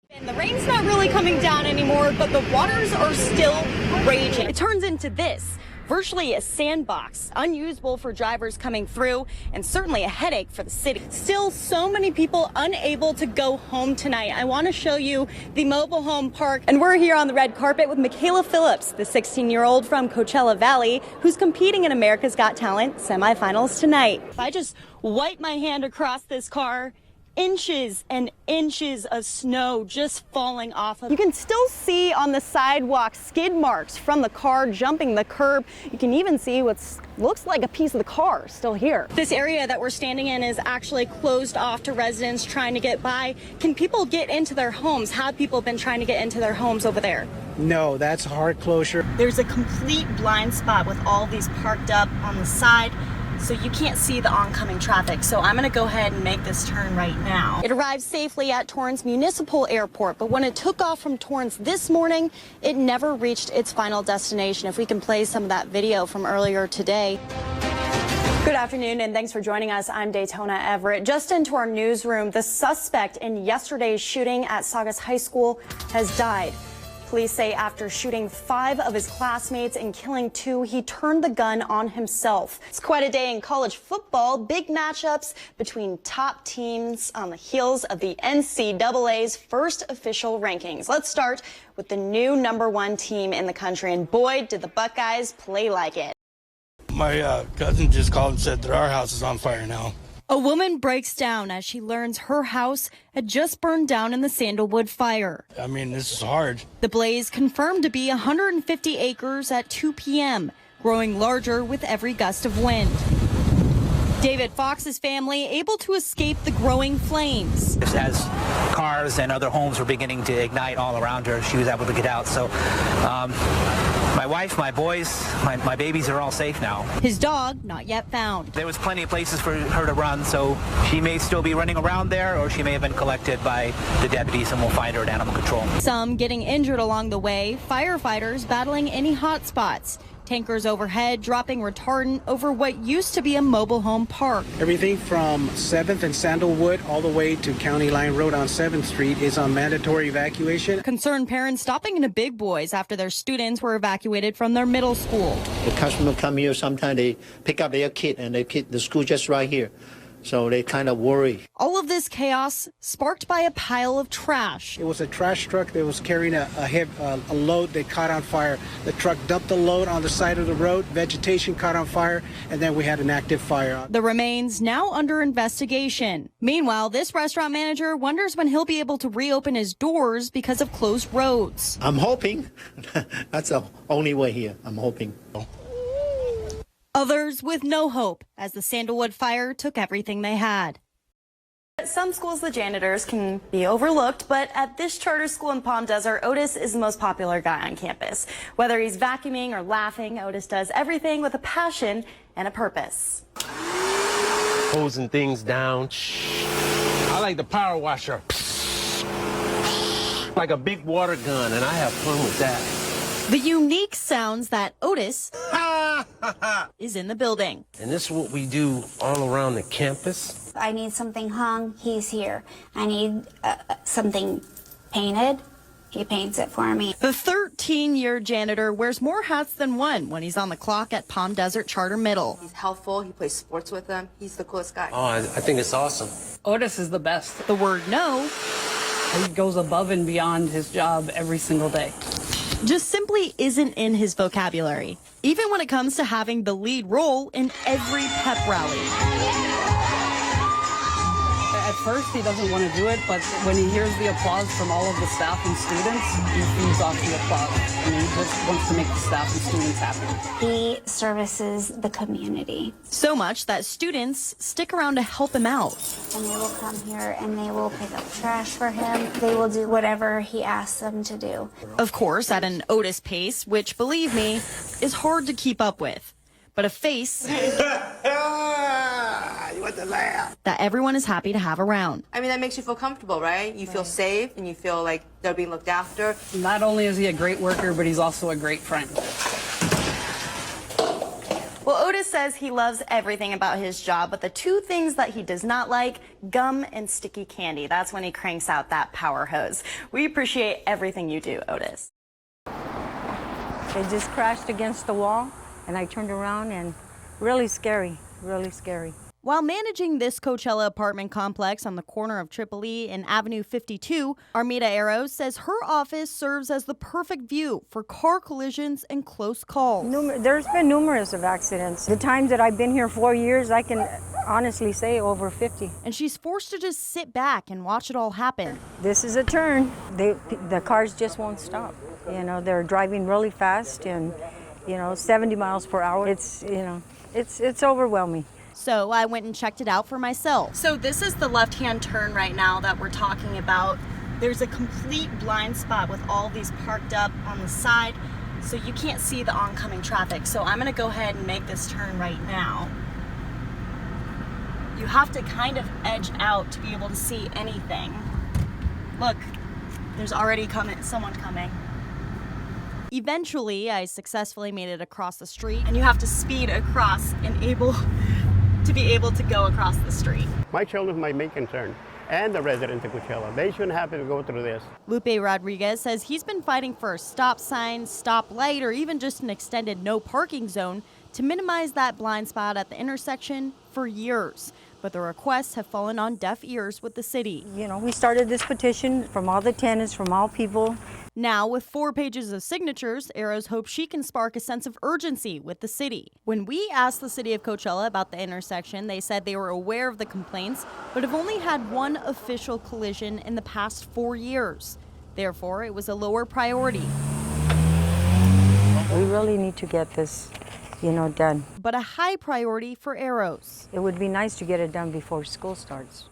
And the rain's not really coming down anymore, but the waters are still raging. It turns into this, virtually a sandbox, unusable for drivers coming through, and certainly a headache for the city. Still, so many people unable to go home tonight. I want to show you the mobile home park, and we're here on the red carpet with Michaela Phillips, the 16-year-old from Coachella Valley, who's competing in America's Got Talent semifinals tonight. If I just wipe my hand across this car, inches and inches of snow just falling off of. You can still see on the sidewalk skid marks from the car jumping the curb. You can even see what looks like a piece of the car still here. This area that we're standing in is actually closed off to residents trying to get by. Can people get into their homes? Have people been trying to get into their homes over there? No, that's hard closure. There's a complete blind spot with all these parked up on the side, so you can't see the oncoming traffic. So I'm going to go ahead and make this turn right now. It arrived safely at Torrance Municipal Airport, but when it took off from Torrance this morning, it never reached its final destination. If we can play some of that video from earlier today. Good afternoon, and thanks for joining us. I'm Daytona Everett. Just into our newsroom, the suspect in yesterday's shooting at Saugus High School has died. Police say after shooting 5 of his classmates and killing 2, he turned the gun on himself. It's quite a day in college football. Big matchups between top teams on the heels of the NCAA's first official rankings. Let's start with the new #1 team in the country, and boy, did the Buckeyes play like it. My cousin just called and said that our house is on fire now. A woman breaks down as she learns her house had just burned down in the Sandalwood fire. I mean, this is hard. The blaze confirmed to be 150 acres at 2 p.m., growing larger with every gust of wind. David Fox's family able to escape the growing flames. As cars and other homes were beginning to ignite all around her, she was able to get out. So my wife, my boys, my babies are all safe now. His dog not yet found. There was plenty of places for her to run, so she may still be running around there, or she may have been collected by the deputies, and we'll find her at Animal Control. Some getting injured along the way, firefighters battling any hot spots. Tankers overhead dropping retardant over what used to be a mobile home park. Everything from 7th and Sandalwood all the way to County Line Road on 7th Street is on mandatory evacuation. Concerned parents stopping into Big Boys after their students were evacuated from their middle school. The customer come here, sometimes they pick up their kid and the school just right here. So they kind of worry. All of this chaos sparked by a pile of trash. It was a trash truck that was carrying a load that caught on fire. The truck dumped the load on the side of the road, vegetation caught on fire, and then we had an active fire. The remains now under investigation. Meanwhile, this restaurant manager wonders when he'll be able to reopen his doors because of closed roads. I'm hoping. That's the only way here. I'm hoping. Others with no hope as the Sandalwood fire took everything they had. At some schools, the janitors can be overlooked, but at this charter school in Palm Desert, Otis is the most popular guy on campus. Whether he's vacuuming or laughing, Otis does everything with a passion and a purpose. Hosing things down. I like the power washer. Like a big water gun, and I have fun with that. The unique sounds that Otis is in the building. And this is what we do all around the campus. I need something hung, he's here. I need something painted, he paints it for me. The 13-year janitor wears more hats than one when he's on the clock at Palm Desert Charter Middle. He's helpful, he plays sports with them, he's the coolest guy. Oh, I think it's awesome. Otis is the best. The word no. He goes above and beyond his job every single day. Just simply isn't in his vocabulary, even when it comes to having the lead role in every pep rally. At first, he doesn't want to do it, but when he hears the applause from all of the staff and students, he feeds off the applause. And he just wants to make the staff and students happy. He services the community. So much that students stick around to help him out. And they will come here and they will pick up trash for him. They will do whatever he asks them to do. Of course, at an Otis pace, which, believe me, is hard to keep up with. But a face that everyone is happy to have around. I mean, that makes you feel comfortable, right? You feel safe and you feel like they're being looked after. Not only is he a great worker, but he's also a great friend. Well, Otis says he loves everything about his job, but the two things that he does not like, gum and sticky candy. That's when he cranks out that power hose. We appreciate everything you do, Otis. They just crashed against the wall, and I turned around, and really scary, really scary. While managing this Coachella apartment complex on the corner of Tripoli and Avenue 52, Armida Eros says her office serves as the perfect view for car collisions and close calls. There's been numerous of accidents. The times that I've been here 4 years, I can honestly say over 50. And she's forced to just sit back and watch it all happen. This is a turn. The cars just won't stop. You know, they're driving really fast and, 70 miles per hour. It's overwhelming. So I went and checked it out for myself. So this is the left-hand turn right now that we're talking about. There's a complete blind spot with all these parked up on the side, so you can't see the oncoming traffic. So I'm gonna go ahead and make this turn right now. You have to kind of edge out to be able to see anything. Look, there's already someone coming. Eventually, I successfully made it across the street, and you have to speed across and to be able to go across the street. My children are my main concern, and the residents of Coachella. They shouldn't have to go through this. Lupe Rodriguez says he's been fighting for a stop sign, stop light, or even just an extended no parking zone to minimize that blind spot at the intersection for years. But the requests have fallen on deaf ears with the city. We started this petition from all the tenants, from all people. Now, with 4 pages of signatures, Eros hopes she can spark a sense of urgency with the city. When we asked the city of Coachella about the intersection, they said they were aware of the complaints, but have only had one official collision in the past 4 years. Therefore, it was a lower priority. We really need to get this, done. But a high priority for Eros. It would be nice to get it done before school starts.